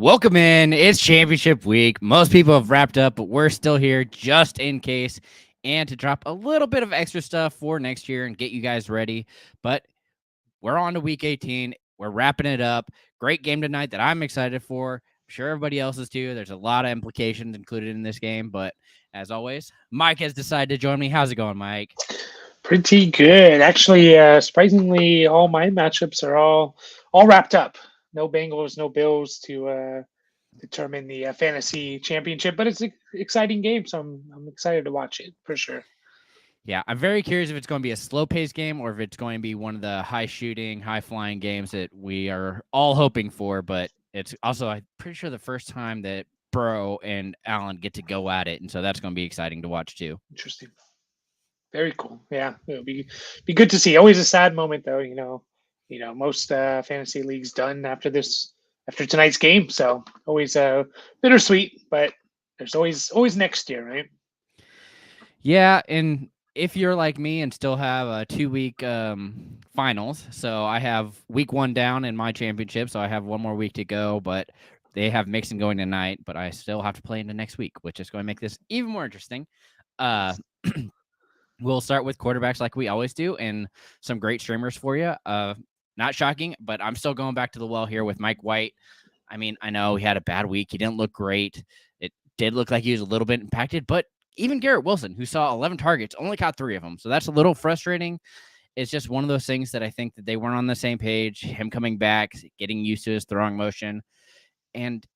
Welcome in. It's championship week. Most people have wrapped up, but we're still here just in case and to drop a little bit of extra stuff for next year and get you guys ready. But we're on to week 18. We're wrapping it up. Great game tonight that I'm excited for. I'm sure everybody else is too. There's a lot of implications included in this game, but as always, Mike has decided to join me. How's it going, Mike? Pretty good. Actually, surprisingly, all my matchups are all wrapped up. No Bengals, no Bills to determine the fantasy championship, but it's an exciting game, so I'm excited to watch it for sure. Yeah, I'm very curious if it's going to be a slow paced game or if it's going to be one of the high shooting, high flying games that we are all hoping for. But it's also, I'm pretty sure, the first time that Burrow and Allen get to go at it. And so that's going to be exciting to watch too. Interesting. Very cool. Yeah, it'll be good to see. Always a sad moment though. Most fantasy leagues done after tonight's game, so always bittersweet. But there's always next year, right? Yeah. And if you're like me and still have a 2 week finals, so I have week 1 down in my championship, so I have one more week to go, but they have Mixon going tonight, but I still have to play into next week, which is going to make this even more interesting. We'll start with quarterbacks like we always do and some great streamers for you. Not shocking, but I'm still going back to the well here with Mike White. I mean, I know he had a bad week. He didn't look great. It did look like he was a little bit impacted, but even Garrett Wilson, who saw 11 targets, only caught 3 of them. So that's a little frustrating. It's just one of those things that I think that they weren't on the same page. Him coming back, getting used to his throwing motion. And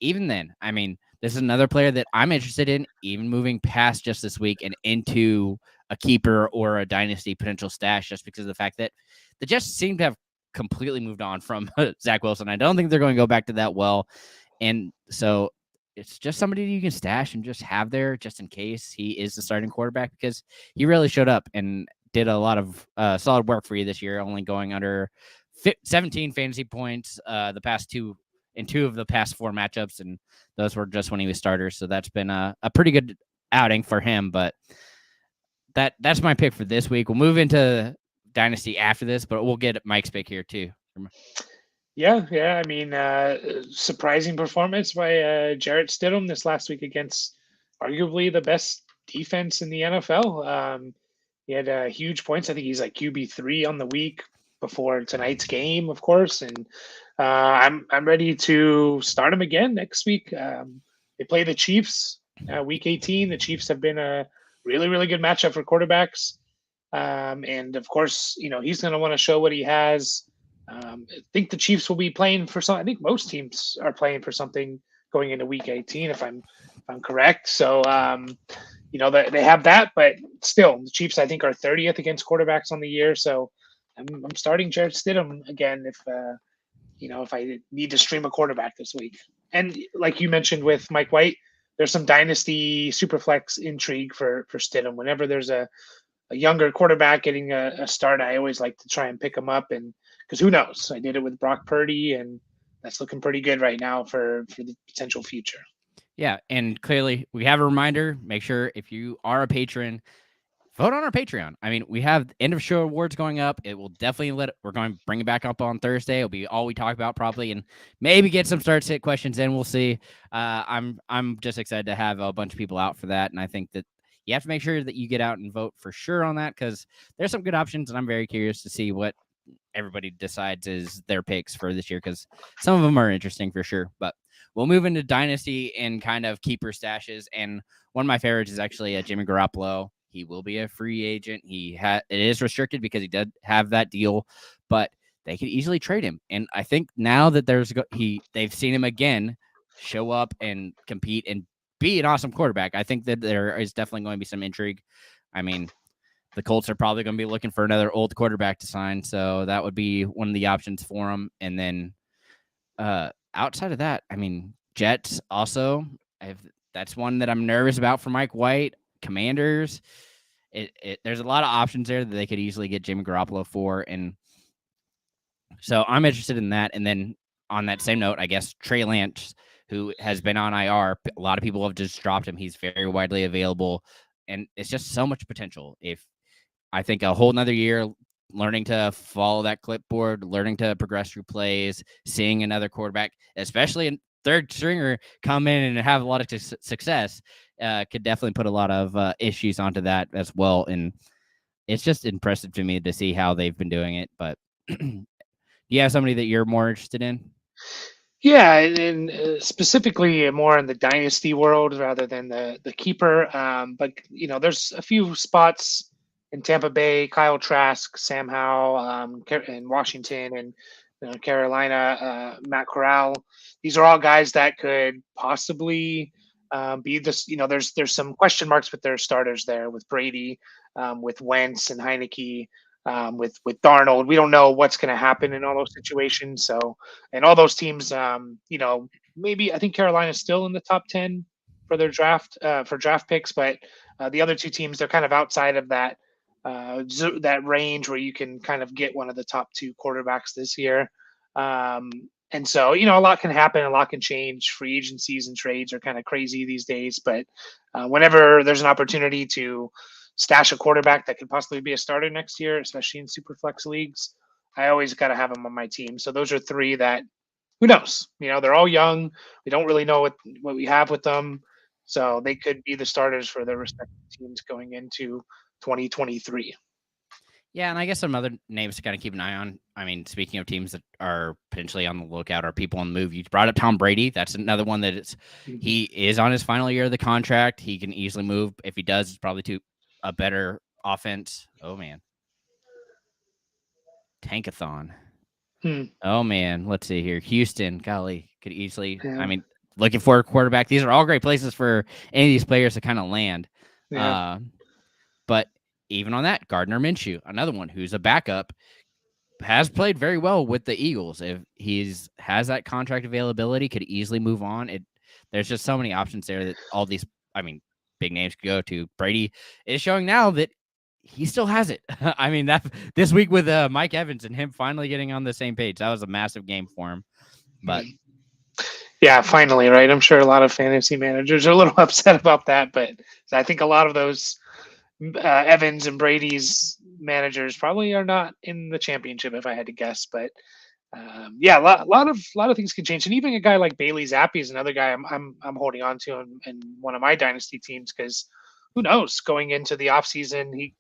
even then, I mean, this is another player that I'm interested in, even moving past just this week and into a keeper or a dynasty potential stash, just because of the fact that the Jets seem to have completely moved on from Zach Wilson. I don't think they're going to go back to that well. And so it's just somebody you can stash and just have there just in case he is the starting quarterback, because he really showed up and did a lot of solid work for you this year, only going under 17 fantasy points the past two of the past 4 matchups, and those were just when he was starter. So that's been a pretty good outing for him. But that's my pick for this week. We'll move into Dynasty after this, but we'll get Mike's pick here too. Yeah. I mean, surprising performance by Jarrett Stidham this last week against arguably the best defense in the NFL. He had huge points. I think he's like QB3 on the week before tonight's game, of course. And I'm ready to start him again next week. They play the Chiefs week 18. The Chiefs have been a really, really good matchup for quarterbacks. And of course, he's going to want to show what he has. I think the Chiefs will be playing for some. I think most teams are playing for something going into Week 18, if I'm correct. So they have that, but still, the Chiefs I think are 30th against quarterbacks on the year. So I'm starting Jarrett Stidham again if I need to stream a quarterback this week. And like you mentioned with Mike White, there's some dynasty superflex intrigue for Stidham. Whenever there's a younger quarterback getting a start, I always like to try and pick him up, and because who knows? I did it with Brock Purdy, and that's looking pretty good right now for the potential future. Yeah, and clearly we have a reminder. Make sure if you are a patron, vote on our Patreon. I mean, we have end of show awards going up. It will definitely we're going to bring it back up on Thursday. It'll be all we talk about probably, and maybe get some start sit questions in. We'll see. I'm just excited to have a bunch of people out for that, and I think that you have to make sure that you get out and vote for sure on that, because there's some good options, and I'm very curious to see what everybody decides is their picks for this year, because some of them are interesting for sure. But we'll move into Dynasty and kind of keeper stashes, and one of my favorites is actually Jimmy Garoppolo. He will be a free agent. It is restricted because he did have that deal, but they could easily trade him. And I think now that they've seen him again show up and compete and be an awesome quarterback, I think that there is definitely going to be some intrigue. I mean, the Colts are probably going to be looking for another old quarterback to sign, so that would be one of the options for them. And then outside of that, I mean, Jets also, that's one that I'm nervous about for Mike White. Commanders, there's a lot of options there that they could easily get Jimmy Garoppolo for, and so I'm interested in that. And then on that same note, I guess Trey Lance, who has been on IR, a lot of people have just dropped him. He's very widely available, and it's just so much potential. If I think a whole nother year learning to follow that clipboard, learning to progress through plays, seeing another quarterback, especially in third stringer come in and have a lot of success could definitely put a lot of issues onto that as well. And it's just impressive to me to see how they've been doing it. But do you have somebody that you're more interested in? Yeah, and specifically more in the dynasty world rather than the keeper. But there's a few spots in Tampa Bay: Kyle Trask, Sam Howell, in Washington, and Carolina, Matt Corral. These are all guys that could possibly be this. There's some question marks with their starters there, with Brady, with Wentz and Heineke. With Darnold, we don't know what's going to happen in all those situations. So, and all those teams, maybe I think Carolina's still in the top 10 for their draft for draft picks, but the other two teams, they're kind of outside of that range where you can kind of get one of the top two quarterbacks this year. And so, a lot can happen, a lot can change. Free agencies and trades are kind of crazy these days, but whenever there's an opportunity to stash a quarterback that could possibly be a starter next year, especially in super flex leagues, I always got to have them on my team. So those are three that, who knows? They're all young. We don't really know what we have with them. So they could be the starters for their respective teams going into 2023. Yeah, and I guess some other names to kind of keep an eye on. I mean, speaking of teams that are potentially on the lookout or people on the move, you brought up Tom Brady. That's another one that he is on his final year of the contract. He can easily move. If he does, it's probably to a better offense. Oh, man. Tankathon. Oh, man. Let's see here. Houston, golly, could easily. Yeah. I mean, looking for a quarterback. These are all great places for any of these players to kind of land. Yeah. But even on that, Gardner Minshew, another one who's a backup, has played very well with the Eagles. If has that contract availability, could easily move on. There's just so many options there that all these, big names could go to. Brady is showing now that he still has it. I mean, that this week with Mike Evans and him finally getting on the same page, that was a massive game for him. But yeah, finally, right? I'm sure a lot of fantasy managers are a little upset about that, but I think a lot of those Evans and Brady's managers probably are not in the championship, if I had to guess. But yeah, a lot of things can change, and even a guy like Bailey Zappi is another guy I'm holding on to in one of my dynasty teams, because who knows, going into the offseason,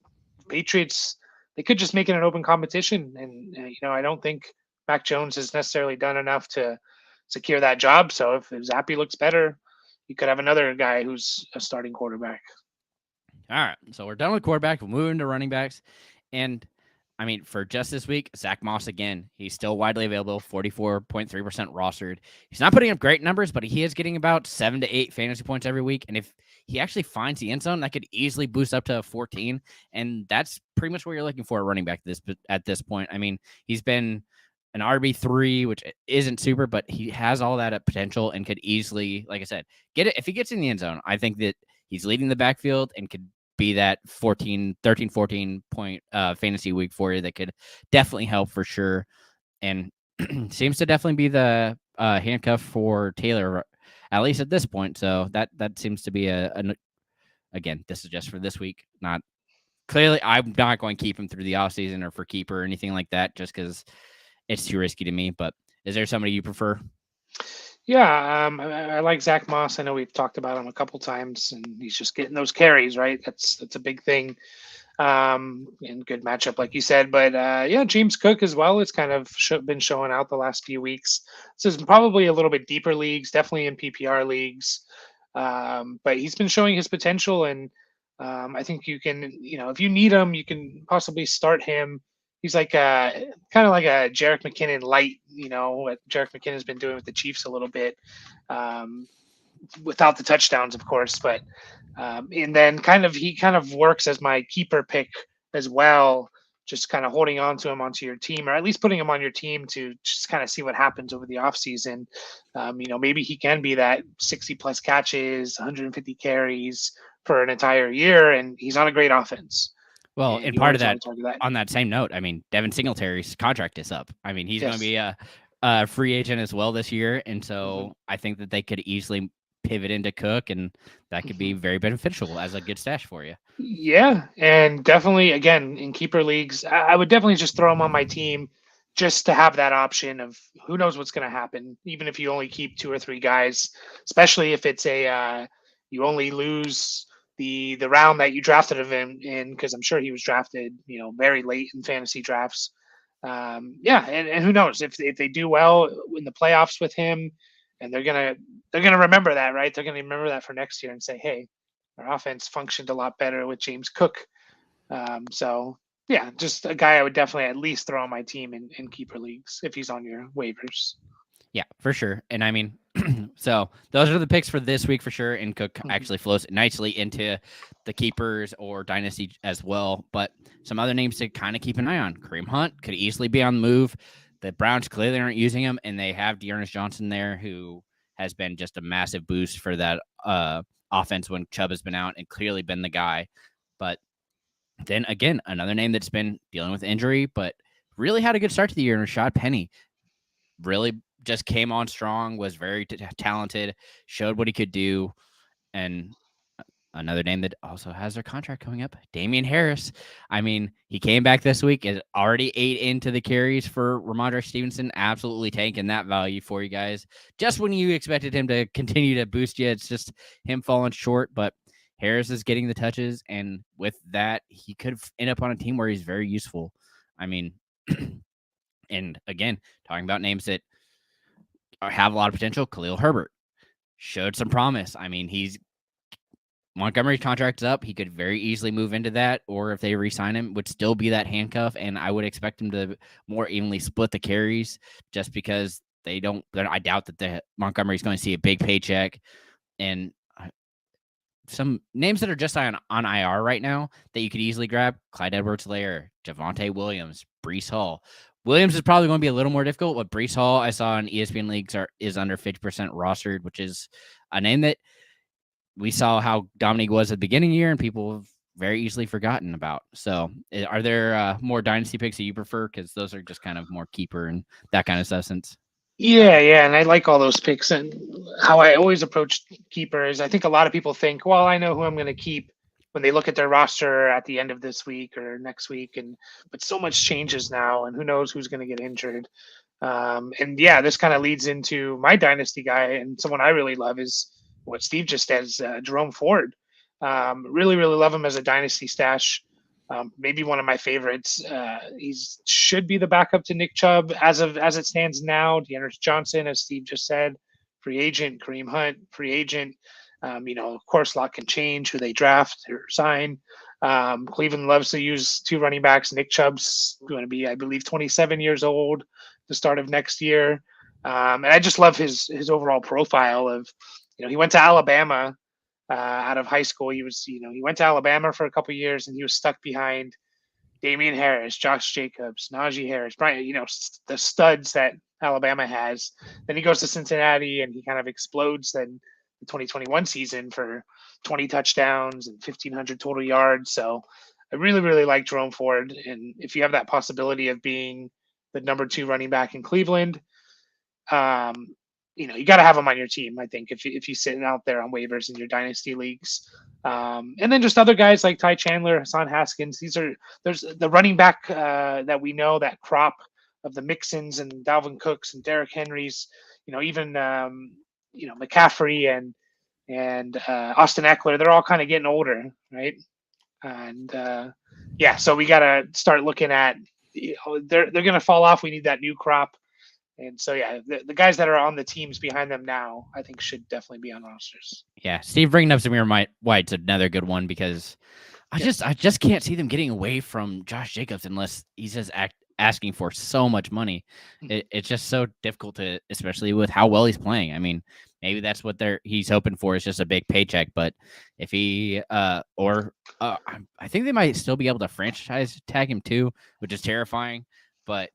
Patriots, they could just make it an open competition, and I don't think Mac Jones has necessarily done enough to secure that job. So if Zappi looks better, you could have another guy who's a starting quarterback. All right, so we're done with quarterback. We'll move into running backs. And, for just this week, Zach Moss again. He's still widely available, 44.3% rostered. He's not putting up great numbers, but he is getting about 7 to 8 fantasy points every week. And if he actually finds the end zone, that could easily boost up to 14. And that's pretty much what you're looking for a running back at this point. He's been an RB3, which isn't super, but he has all that potential and could easily, like I said, get it. If he gets in the end zone, I think that he's leading the backfield and could be that 13, 14 point fantasy week for you that could definitely help for sure. And seems to definitely be the handcuff for Taylor, at least at this point. So that seems to be again, this is just for this week. Not clearly, I'm not going to keep him through the offseason or for keeper or anything like that, just because it's too risky to me. But is there somebody you prefer? Yeah, I like Zach Moss. I know we've talked about him a couple times, and he's just getting those carries, right? That's a big thing. And good matchup, like you said. But yeah, James Cook as well. It's kind of been showing out the last few weeks. This is probably a little bit deeper leagues, definitely in PPR leagues. But he's been showing his potential, and I think you can, if you need him, you can possibly start him. He's like kind of like a Jerick McKinnon light, what Jerick McKinnon has been doing with the Chiefs a little bit, without the touchdowns, of course. But and then he kind of works as my keeper pick as well, just kind of holding on to him onto your team, or at least putting him on your team to just kind of see what happens over the offseason. Maybe he can be that 60 plus catches, 150 carries for an entire year, and he's on a great offense. Well, and part of that, on that same note, Devin Singletary's contract is up. He's going to be a free agent as well this year. And so I think that they could easily pivot into Cook, and that could be very beneficial as a good stash for you. Yeah. And definitely, again, in keeper leagues, I would definitely just throw him on my team just to have that option of who knows what's going to happen, even if you only keep 2 or 3 guys, especially if it's you only lose the round that you drafted him in, because I'm sure he was drafted, very late in fantasy drafts. Yeah, and who knows if they do well in the playoffs with him, and they're gonna remember that, right? They're gonna remember that for next year and say, hey, our offense functioned a lot better with James Cook. So yeah, just a guy I would definitely at least throw on my team in keeper leagues if he's on your waivers. Yeah, for sure. And I mean, so those are the picks for this week for sure. And Cook actually flows nicely into the keepers or dynasty as well. But some other names to kind of keep an eye on. Kareem Hunt could easily be on the move. The Browns clearly aren't using him, and they have Dearness Johnson there, who has been just a massive boost for that offense when Chubb has been out and clearly been the guy. But then again, another name that's been dealing with injury, but really had a good start to the year, Rashad Penny. Really just came on strong, was very talented, showed what he could do. And another name that also has their contract coming up, Damian Harris. I mean, he came back this week, is already 8 into the carries for Ramondre Stevenson, absolutely tanking that value for you guys. Just when you expected him to continue to boost you, it's just him falling short, but Harris is getting the touches, and with that, he could end up on a team where he's very useful. I mean, and again, talking about names that have a lot of potential, Khalil Herbert showed some promise. I mean, Montgomery's contract's up. He could very easily move into that, or if they re-sign him, would still be that handcuff. And I would expect him to more evenly split the carries, just because I doubt that Montgomery's going to see a big paycheck. And some names that are just on IR right now that you could easily grab: Clyde Edwards-Helaire, Javonte Williams, Breece Hall. Williams is probably going to be a little more difficult, but Breece Hall, I saw in ESPN leagues, is under 50% rostered, which is a name that we saw how Dominique was at the beginning of the year, and people have very easily forgotten about. So are there more dynasty picks that you prefer? Because those are just kind of more keeper and that kind of substance. Yeah, and I like all those picks. And how I always approach keepers, I think a lot of people think, well, I know who I'm going to keep when they look at their roster at the end of this week or next week. But so much changes now, and who knows who's going to get injured. And yeah, this kind of leads into my dynasty guy, and someone I really love is what Steve just says, Jerome Ford. Really, really love him as a dynasty stash. Maybe one of my favorites. He should be the backup to Nick Chubb as it stands now. Dearness Johnson, as Steve just said, free agent. Kareem Hunt, free agent. Of course, a lot can change who they draft or sign. Cleveland loves to use 2 running backs. Nick Chubb's going to be, I believe, 27 years old the start of next year. And I just love his overall profile of, he went to Alabama out of high school. He went to Alabama for a couple of years, and he was stuck behind Damian Harris, Josh Jacobs, Najee Harris, Brian, the studs that Alabama has. Then he goes to Cincinnati, and he kind of explodes then the 2021 season for 20 touchdowns and 1,500 total yards. So I really, really like Jerome Ford. And if you have that possibility of being the number 2 running back in Cleveland, you got to have him on your team. I think if he's sitting out there on waivers in your dynasty leagues, and then just other guys like Ty Chandler, Hassan Haskins. There's the running back that we know, that crop of the Mixons and Dalvin Cooks and Derrick Henrys. Even McCaffrey and Austin Eckler. They're all kind of getting older, right? And so we got to start looking at. They're going to fall off. We need that new crop. And so, yeah, the guys that are on the teams behind them now, I think, should definitely be on rosters. Yeah, Steve bringing up Zamir White's another good one, because I just can't see them getting away from Josh Jacobs unless he's just asking for so much money. It's just so difficult to, especially with how well he's playing. I mean, maybe that's what he's hoping for, is just a big paycheck. But if he I think they might still be able to franchise tag him too, which is terrifying. But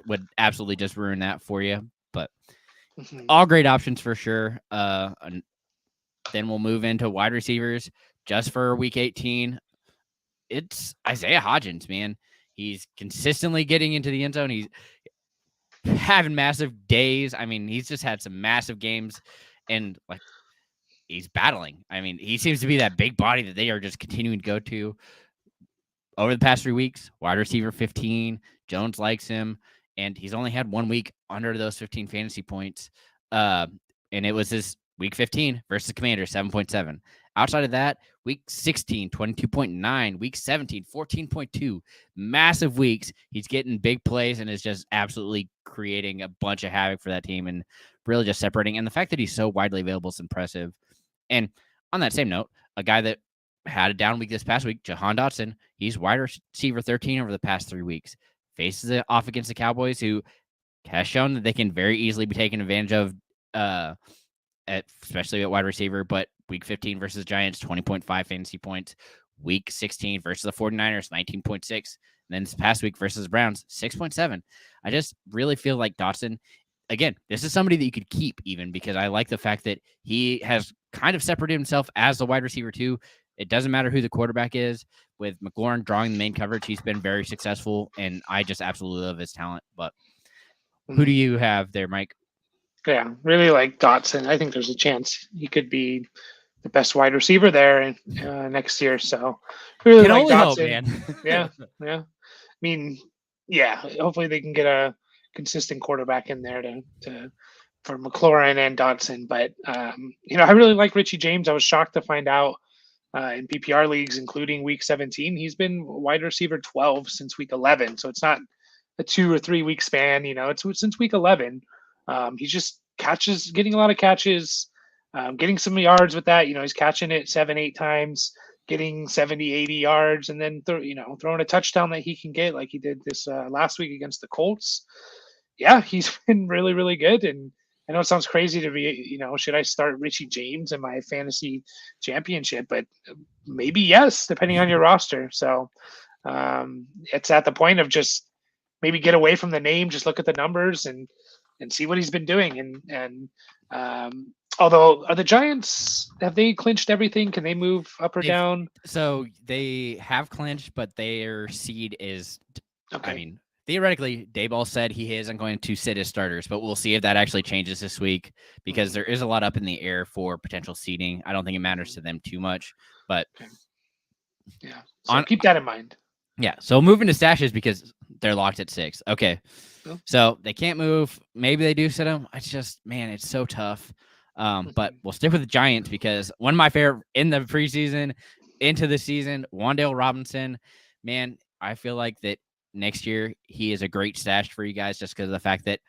would absolutely just ruin that for you. But all great options for sure. And then we'll move into wide receivers just for week 18. It's Isaiah Hodgins, man. He's consistently getting into the end zone. He's having massive days. I mean, he's just had some massive games, and he's battling. I mean, he seems to be that big body that they are just continuing to go to. over the past 3 weeks, wide receiver 15. Jones likes him, and he's only had 1 week under those 15 fantasy points. And it was his week 15 versus Commanders, 7.7. Outside of that, week 16, 22.9, week 17, 14.2. Massive weeks. He's getting big plays and is just absolutely creating a bunch of havoc for that team and really just separating. And the fact that he's so widely available is impressive. And on that same note, a guy that had a down week this past week, Jahan Dotson, he's wide receiver 13 over the past 3 weeks. Faces it off against the Cowboys, who has shown that they can very easily be taken advantage of, especially at wide receiver. But week 15 versus Giants, 20.5 fantasy points. Week 16 versus the 49ers, 19.6. And then this past week versus the Browns, 6.7. I just really feel like Dotson, again, this is somebody that you could keep even, because I like the fact that he has kind of separated himself as the wide receiver too. It doesn't matter who the quarterback is. With McLaurin drawing the main coverage, he's been very successful, and I just absolutely love his talent. But who do you have there, Mike? Yeah, really like Dotson. I think there's a chance he could be the best wide receiver there next year. So really Can like only hope, Dotson. man. Yeah. I mean, yeah. Hopefully they can get a consistent quarterback in there for McLaurin and Dotson. But I really like Richie James. I was shocked to find out in PPR leagues, including week 17, he's been wide receiver 12 since week 11. So it's not a 2 or 3 week span. It's since week 11. He's just getting a lot of catches, getting some yards with that. He's catching it 7-8 times, getting 70-80 yards, and then throwing a touchdown that he can get like he did this last week against the Colts. Yeah, he's been really, really good. And I know it sounds crazy to be, should I start Richie James in my fantasy championship? But maybe yes, depending on your roster. So it's at the point of just maybe get away from the name, just look at the numbers and see what he's been doing. And although are the Giants, have they clinched everything? Can they move up or down? So they have clinched, but their seed is, okay. I mean, theoretically, Dayball said he isn't going to sit his starters, but we'll see if that actually changes this week, because there is a lot up in the air for potential seeding. I don't think it matters to them too much, but yeah, so keep that in mind. Yeah, so moving to stashes because they're locked at 6. Okay, so they can't move. Maybe they do sit them. It's just, man, it's so tough. But we'll stick with the Giants because one of my favorite in the preseason, into the season, Wan'Dale Robinson. Man, I feel like that next year he is a great stash for you guys just because of the fact that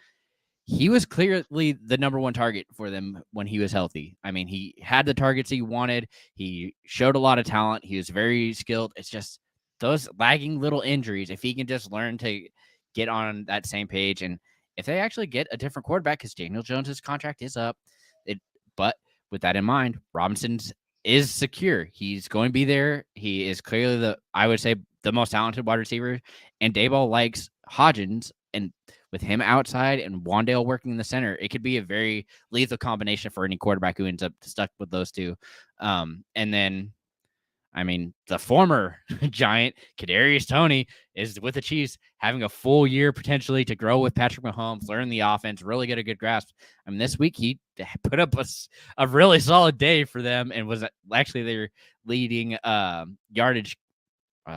he was clearly the number one target for them when he was healthy. I mean, he had the targets he wanted. He showed a lot of talent. He was very skilled. It's just those lagging little injuries. If he can just learn to get on that same page, and if they actually get a different quarterback, because Daniel Jones's contract is up, but with that in mind, Robinson's is secure. He's going to be there. He is clearly I would say, the most talented wide receiver, and Dayball likes Hodgins, and with him outside and Wan'Dale working in the center, it could be a very lethal combination for any quarterback who ends up stuck with those two. And then, I mean, the former Giant, Kadarius Toney, is with the Chiefs, having a full year potentially to grow with Patrick Mahomes, learn the offense, really get a good grasp. I mean, this week he put up a really solid day for them and was actually their leading yardage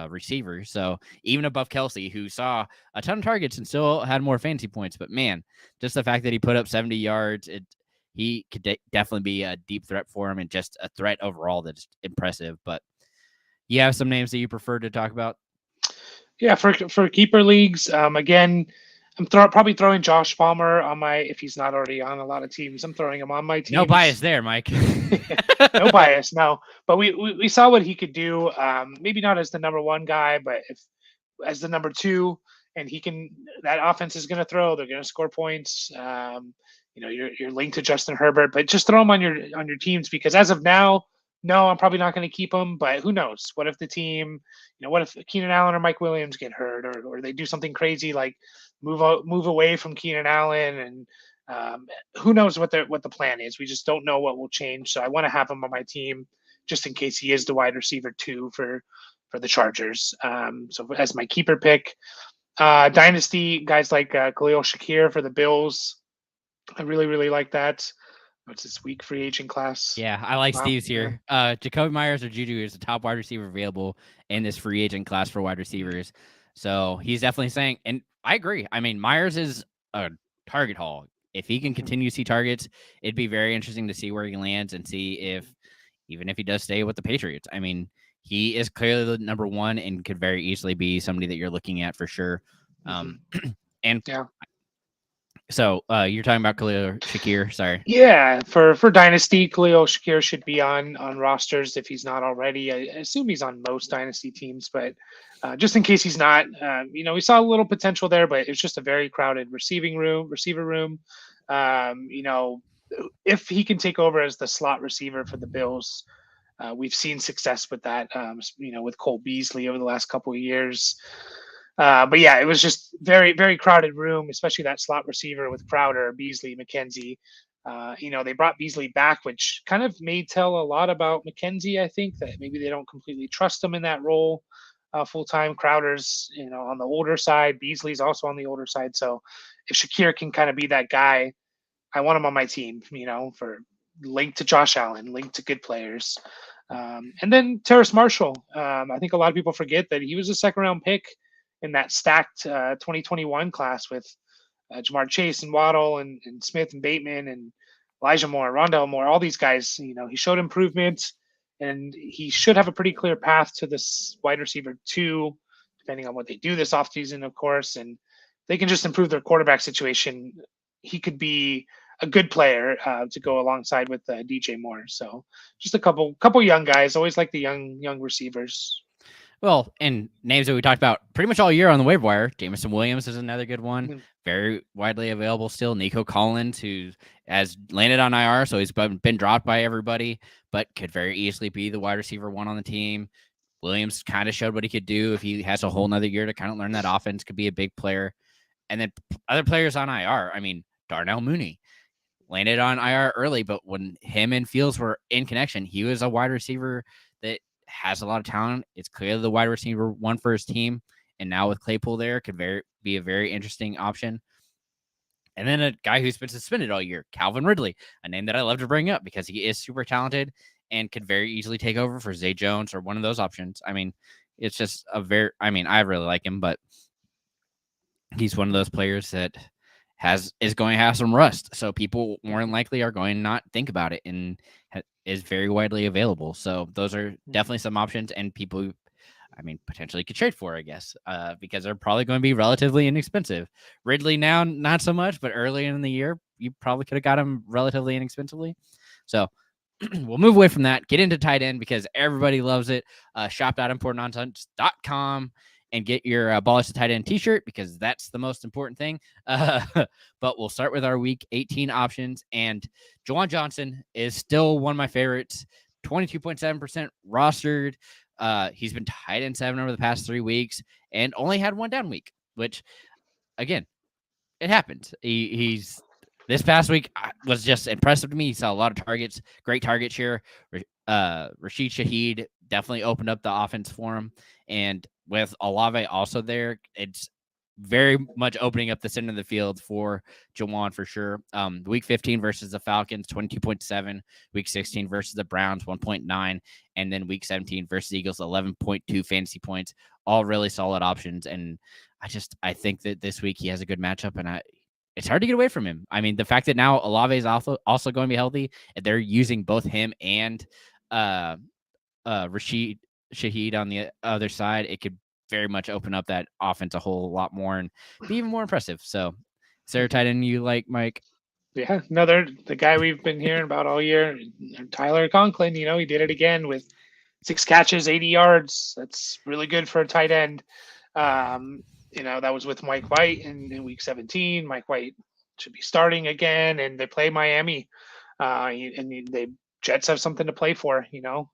receiver. So even above Kelsey, who saw a ton of targets and still had more fantasy points. But man, just the fact that he put up 70 yards, he could definitely be a deep threat for him and just a threat overall that's impressive. But you have some names that you prefer to talk about? Yeah, for keeper leagues, again, I'm probably throwing Josh Palmer on if he's not already on a lot of teams. I'm throwing him on my team. No bias there, Mike. No bias, no. But we saw what he could do. Maybe not as the number one guy, but as the number two, and that offense is going to throw. They're going to score points. You're linked to Justin Herbert, but just throw him on your teams, because as of now, no, I'm probably not going to keep him, but who knows? What if the team, what if Keenan Allen or Mike Williams get hurt, or they do something crazy like move away from Keenan Allen, and who knows what the plan is? We just don't know what will change. So I want to have him on my team just in case he is the wide receiver 2 for the Chargers. So as my keeper pick, dynasty guys like Khalil Shakir for the Bills. I really, really like that. what's this week free agent class? Yeah, I like Wow. Steve's Yeah. here. Jacoby Myers or Juju is the top wide receiver available in this free agent class for wide receivers. So he's definitely saying, and I agree. I mean, Myers is a target hog. If he can continue to see targets, it'd be very interesting to see where he lands and see if, even if he does stay with the Patriots. I mean, he is clearly the number one and could very easily be somebody that you're looking at for sure. And Yeah. so you're talking about Khalil Shakir. Sorry. Yeah, for Dynasty, Khalil Shakir should be on rosters if he's not already. I assume he's on most Dynasty teams, but just in case he's not, we saw a little potential there, but it's just a very crowded receiver room. You know, if he can take over as the slot receiver for the Bills, we've seen success with that. With Cole Beasley over the last couple of years. But yeah, it was just very crowded room, especially that slot receiver with Crowder, Beasley, McKenzie. They brought Beasley back, which kind of may tell a lot about McKenzie. I think that maybe they don't completely trust him in that role full time. Crowder's, on the older side. Beasley's also on the older side. So if Shakir can kind of be that guy, I want him on my team. For linked to Josh Allen, linked to good players. And then Terrace Marshall. I think a lot of people forget that he was a second round pick in that stacked 2021 class with Jamar Chase and Waddle and Smith and Bateman and Elijah Moore, Rondell Moore, all these guys. He showed improvement, and he should have a pretty clear path to this wide receiver 2, depending on what they do this offseason, of course. And they can just improve their quarterback situation. He could be a good player to go alongside with DJ Moore. So just a couple young guys. Always like the young receivers. Well, and names that we talked about pretty much all year on the waiver wire. Jameson Williams is another good one. Very widely available still. Nico Collins, who has landed on IR, so he's been dropped by everybody, but could very easily be the wide receiver 1 on the team. Williams kind of showed what he could do if he has a whole nother year to kind of learn that offense, could be a big player. And then other players on IR. I mean, Darnell Mooney landed on IR early, but when him and Fields were in connection, he was a wide receiver that has a lot of talent. It's clearly the wide receiver 1 for his team. And now with Claypool there, could be a very interesting option. And then a guy who's been suspended all year, Calvin Ridley, a name that I love to bring up because he is super talented and could very easily take over for Zay Jones or one of those options. I mean, it's just I really like him, but he's one of those players that is going to have some rust. So people more than likely are going to not think about it and is very widely available. So those are definitely some options, and people, potentially could trade for, I guess, because they're probably going to be relatively inexpensive. Ridley now, not so much, but early in the year, you probably could have got him relatively inexpensively. So we'll move away from that, get into tight end because everybody loves it. Shop.importantnonsense.com and get your Ballers to Tight End t-shirt because that's the most important thing. But we'll start with our week 18 options. And Juwan Johnson is still one of my favorites, 22.7% rostered. He's been tight end 7 over the past 3 weeks and only had 1 down week, which, again, it happens. He's this past week was just impressive to me. He saw a lot of targets, great target share. Rashid Shaheed definitely opened up the offense for him. And with Olave also there, it's very much opening up the center of the field for Juwan for sure. Week 15 versus the Falcons, 22.7. Week 16 versus the Browns, 1.9. And then week 17 versus Eagles, 11.2 fantasy points. All really solid options. And I think that this week he has a good matchup, and it's hard to get away from him. I mean, the fact that now Olave is also going to be healthy, and they're using both him and Rashid Shaheed on the other side, it could very much open up that offense a whole lot more and be even more impressive. So, is there a tight end you like, Mike? Yeah, the guy we've been hearing about all year, Tyler Conklin. He did it again with 6 catches, 80 yards. That's really good for a tight end. That was with Mike White in week 17. Mike White should be starting again, and they play Miami. And they Jets have something to play for, Yep.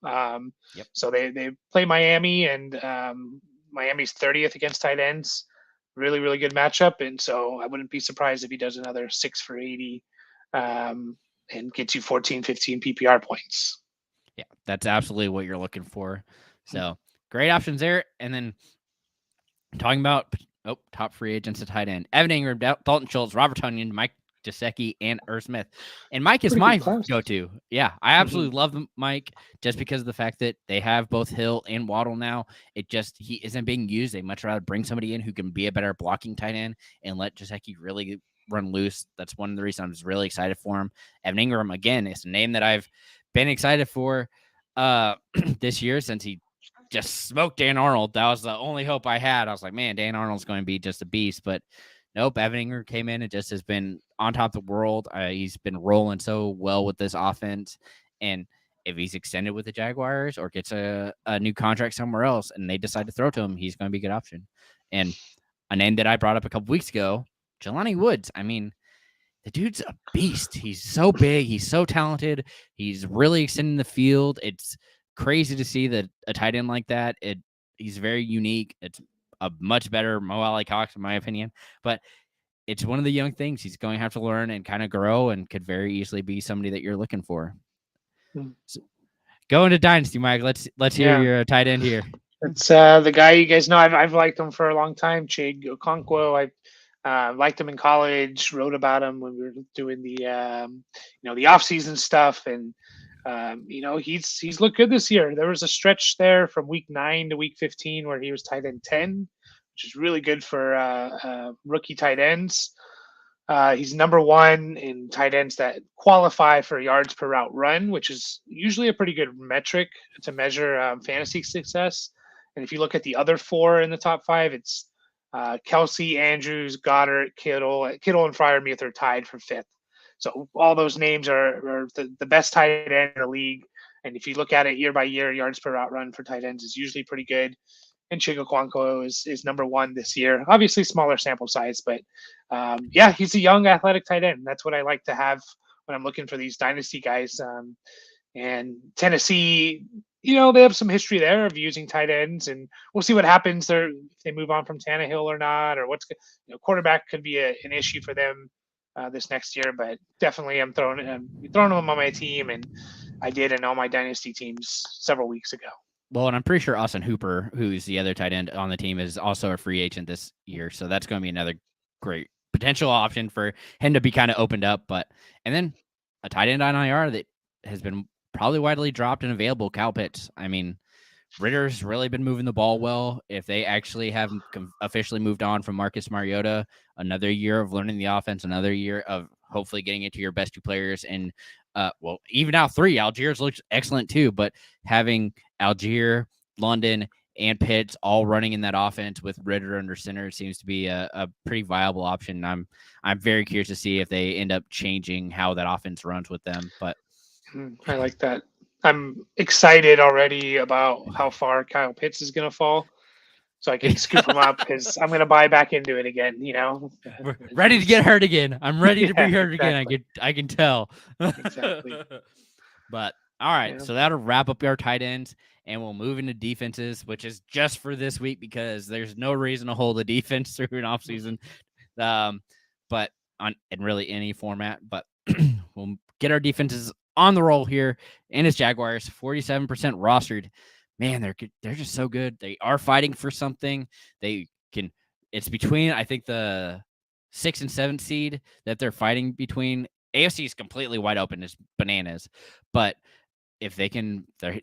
So they play Miami, and Miami's 30th against tight ends. Really, really good matchup. And so I wouldn't be surprised if he does another 6 for 80 and gets you 14, 15 PPR points. Yeah, that's absolutely what you're looking for. So great options there. And then talking about top free agents at tight end: Evan Ingram, Dalton Schultz, Robert Tonyan, Mike Gesicki, and Irv Smith. And Mike is Pretty my good class. go-to. Yeah, I absolutely love Mike just because of the fact that they have both Hill and Waddle now. He isn't being used. They much rather bring somebody in who can be a better blocking tight end and let Gesicki really run loose. That's one of the reasons I was really excited for him. Evan Ingram, again, is a name that I've been excited for this year since he just smoked Dan Arnold. That was the only hope I had. I was like, man, Dan Arnold's going to be just a beast. But nope, Evan Ingram came in and just has been on top of the world. He's been rolling so well with this offense. And if he's extended with the Jaguars or gets a new contract somewhere else and they decide to throw to him, he's going to be a good option. And a name that I brought up a couple weeks ago, Jelani Woods. I mean, the dude's a beast. He's so big. He's so talented. He's really extending the field. It's crazy to see that a tight end like that. He's very unique. It's a much better Mo Alley Cox, in my opinion. But it's one of the young things he's going to have to learn and kind of grow, and could very easily be somebody that you're looking for. So, go into Dynasty, Mike. Let's hear your tight end here. It's the guy you guys know. I've liked him for a long time. Chig Okonkwo. I liked him in college. Wrote about him when we were doing the off-season stuff, and he's looked good this year. There was a stretch there from week 9 to week 15 where he was tight end 10, which is really good for rookie tight ends. He's number 1 in tight ends that qualify for yards per route run, which is usually a pretty good metric to measure fantasy success. And if you look at the other 4 in the top 5, it's Kelsey, Andrews, Goddard, Kittle, and Freiermuth are tied for 5th. So all those names are the best tight end in the league. And if you look at it year by year, yards per route run for tight ends is usually pretty good. And Chig Okonkwo is number 1 this year. Obviously smaller sample size, but he's a young athletic tight end. That's what I like to have when I'm looking for these dynasty guys. And Tennessee, they have some history there of using tight ends, and we'll see what happens there if they move on from Tannehill or not, or quarterback could be an issue for them this next year. But definitely, I'm throwing them on my team, and I did in all my dynasty teams several weeks ago. Well, and I'm pretty sure Austin Hooper, who's the other tight end on the team, is also a free agent this year, so that's going to be another great potential option for him to be kind of opened up. And then a tight end on IR that has been probably widely dropped and available, Kyle Pitts. I mean, Ritter's really been moving the ball well. If they actually have officially moved on from Marcus Mariota, another year of learning the offense, another year of hopefully getting into your best 2 players. And, even now 3. Algiers looks excellent too, but having Algier, London, and Pitts all running in that offense with Ritter under center seems to be a pretty viable option. I'm very curious to see if they end up changing how that offense runs with them. But I like that. I'm excited already about how far Kyle Pitts is going to fall, so I can scoop him up because I'm going to buy back into it again. We're ready to get hurt again. I'm ready to be hurt again. I can tell. Exactly. But all right, so that'll wrap up our tight ends, and we'll move into defenses, which is just for this week because there's no reason to hold a defense through an offseason, but in really any format. But we'll get our defenses on the roll here, and it's Jaguars, 47% rostered. Man, they're just so good. They are fighting for something. It's between, I think, the 6th and 7th seed that they're fighting between. AFC is completely wide open. It's bananas. But if they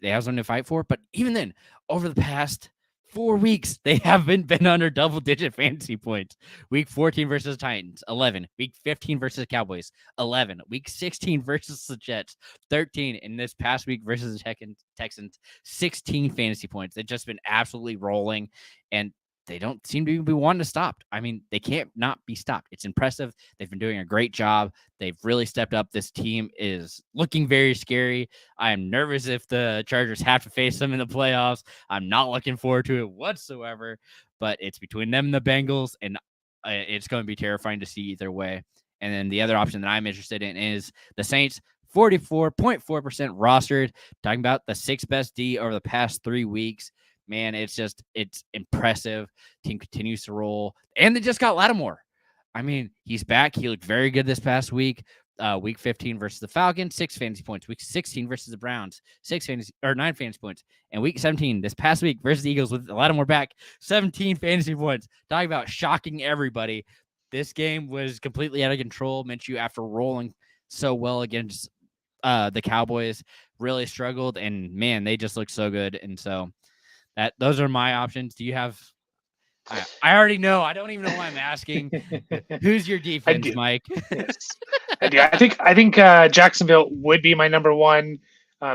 have something to fight for. But even then, over the past 4 weeks, they haven't been under double-digit fantasy points. Week 14 versus Titans, 11. Week 15 versus Cowboys, 11. Week 16 versus the Jets, 13. And this past week versus the Texans, 16 fantasy points. They've just been absolutely rolling, and they don't seem to be wanting to stop. I mean, they can't not be stopped. It's impressive. They've been doing a great job. They've really stepped up. This team is looking very scary. I am nervous if the Chargers have to face them in the playoffs. I'm not looking forward to it whatsoever, but it's between them and the Bengals, and it's going to be terrifying to see either way. And then the other option that I'm interested in is the Saints, 44.4% rostered, talking about the 6th best D over the past 3 weeks. Man, it's impressive. Team continues to roll. And they just got Lattimore. I mean, he's back. He looked very good this past week. Week 15 versus the Falcons, 6 fantasy points. Week 16 versus the Browns, 9 fantasy points. And week 17, this past week versus the Eagles with Lattimore back, 17 fantasy points. Talking about shocking everybody. this game was completely out of control. Minshew, after rolling so well against the Cowboys, really struggled, and man, they just looked so good. And so those are my options. Do you have? I already know. I don't even know why I'm asking. Who's your defense, Mike? Yes, I do. I think Jacksonville would be my number one,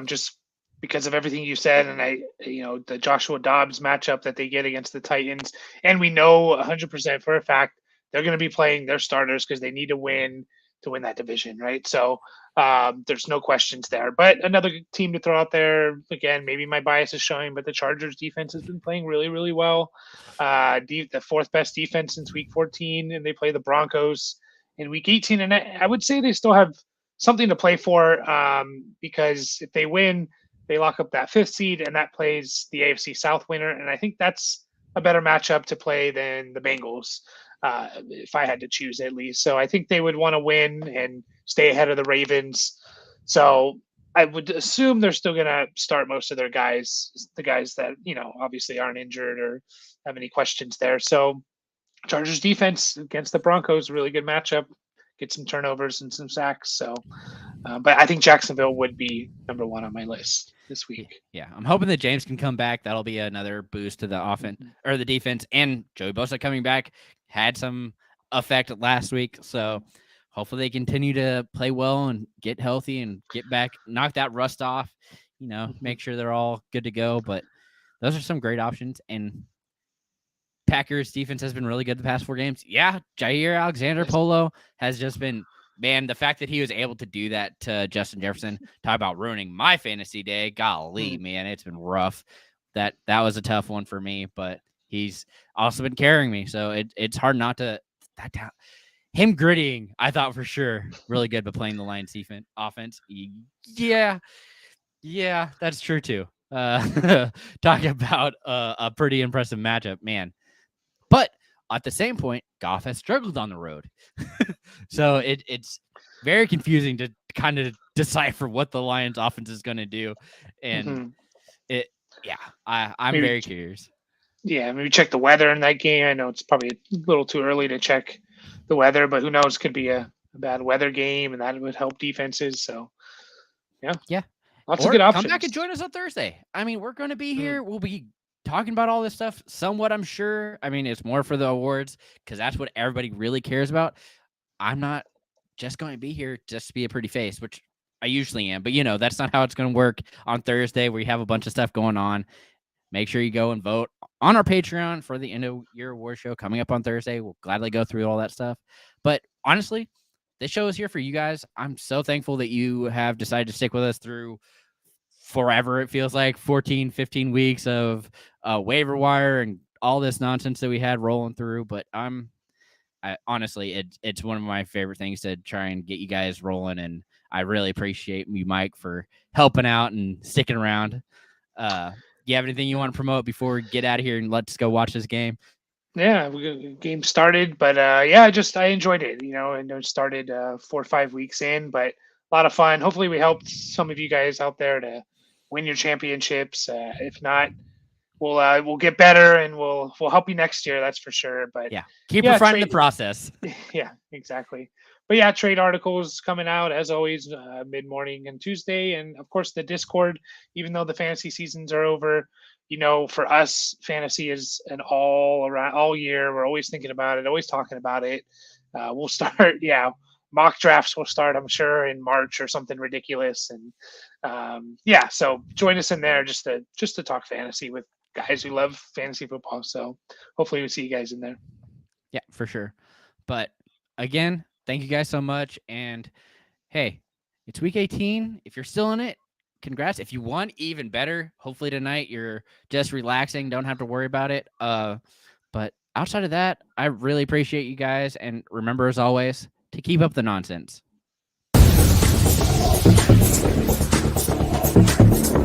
just because of everything you said, and the Joshua Dobbs matchup that they get against the Titans, and we know 100% for a fact they're going to be playing their starters because they need to win that division, right? So there's no questions there. But another team to throw out there, again, maybe my bias is showing, but the Chargers defense has been playing really, really well. The fourth best defense since week 14, and they play the Broncos in week 18. And I would say they still have something to play for, because if they win, they lock up that fifth seed, and that plays the AFC South winner. And I think that's a better matchup to play than the Bengals, if I had to choose at least. So I think they would want to win and stay ahead of the Ravens. So I would assume they're still going to start most of their guys, the guys that, obviously aren't injured or have any questions there. So Chargers defense against the Broncos, really good matchup. Get some turnovers and some sacks. So, but I think Jacksonville would be number one on my list this week. Yeah, I'm hoping that James can come back. That'll be another boost to the offense or the defense. And Joey Bosa coming back had some effect last week. So hopefully they continue to play well and get healthy and get back, knock that rust off, make sure they're all good to go. But those are some great options. And Packers defense has been really good the past 4 games. Yeah, Jair Alexander-Polo has just been, man, the fact that he was able to do that to Justin Jefferson, talk about ruining my fantasy day. Golly, man, it's been rough. That was a tough one for me, but he's also been carrying me. So it's hard not to him grittying, I thought for sure, really good, but playing the Lions defense offense. Yeah, that's true too. Talking about a pretty impressive matchup, man. But at the same point, Goff has struggled on the road. So it's very confusing to kind of decipher what the Lions offense is going to do. And I'm very curious. Yeah, maybe check the weather in that game. I know it's probably a little too early to check the weather, but who knows? Could be a bad weather game, and that would help defenses. So, yeah, lots of good options. Come back and join us on Thursday. I mean, we're going to be here. We'll be talking about all this stuff somewhat, I'm sure. I mean, it's more for the awards because that's what everybody really cares about. I'm not just going to be here just to be a pretty face, which I usually am. But, that's not how it's going to work on Thursday. We have a bunch of stuff going on. Make sure you go and vote on our Patreon for the end of year award show coming up on Thursday. We'll gladly go through all that stuff. But honestly, this show is here for you guys. I'm so thankful that you have decided to stick with us through forever. It feels like 14, 15 weeks of waiver wire and all this nonsense that we had rolling through. But honestly, it's one of my favorite things to try and get you guys rolling. And I really appreciate you, Mike, for helping out and sticking around. You have anything you want to promote before we get out of here and let's go watch this game? Yeah, game started, but I enjoyed it. I know it started 4 or 5 weeks in, but a lot of fun. Hopefully, we helped some of you guys out there to win your championships. If not, we'll get better and we'll help you next year. That's for sure. But keep refining the process. Yeah, exactly. But trade articles coming out as always mid-morning and Tuesday, and of course the Discord. Even though the fantasy seasons are over, for us, fantasy is an all year. We're always thinking about it, always talking about it. We'll start, mock drafts will start, I'm sure, in March or something ridiculous. And so join us in there just to talk fantasy with guys who love fantasy football. So hopefully we see you guys in there. Yeah, for sure. But again, thank you guys so much. And hey, it's week 18. If you're still in it, congrats. If you won, even better. Hopefully tonight you're just relaxing, don't have to worry about it. But outside of that, I really appreciate you guys. And remember, as always, to keep up the nonsense.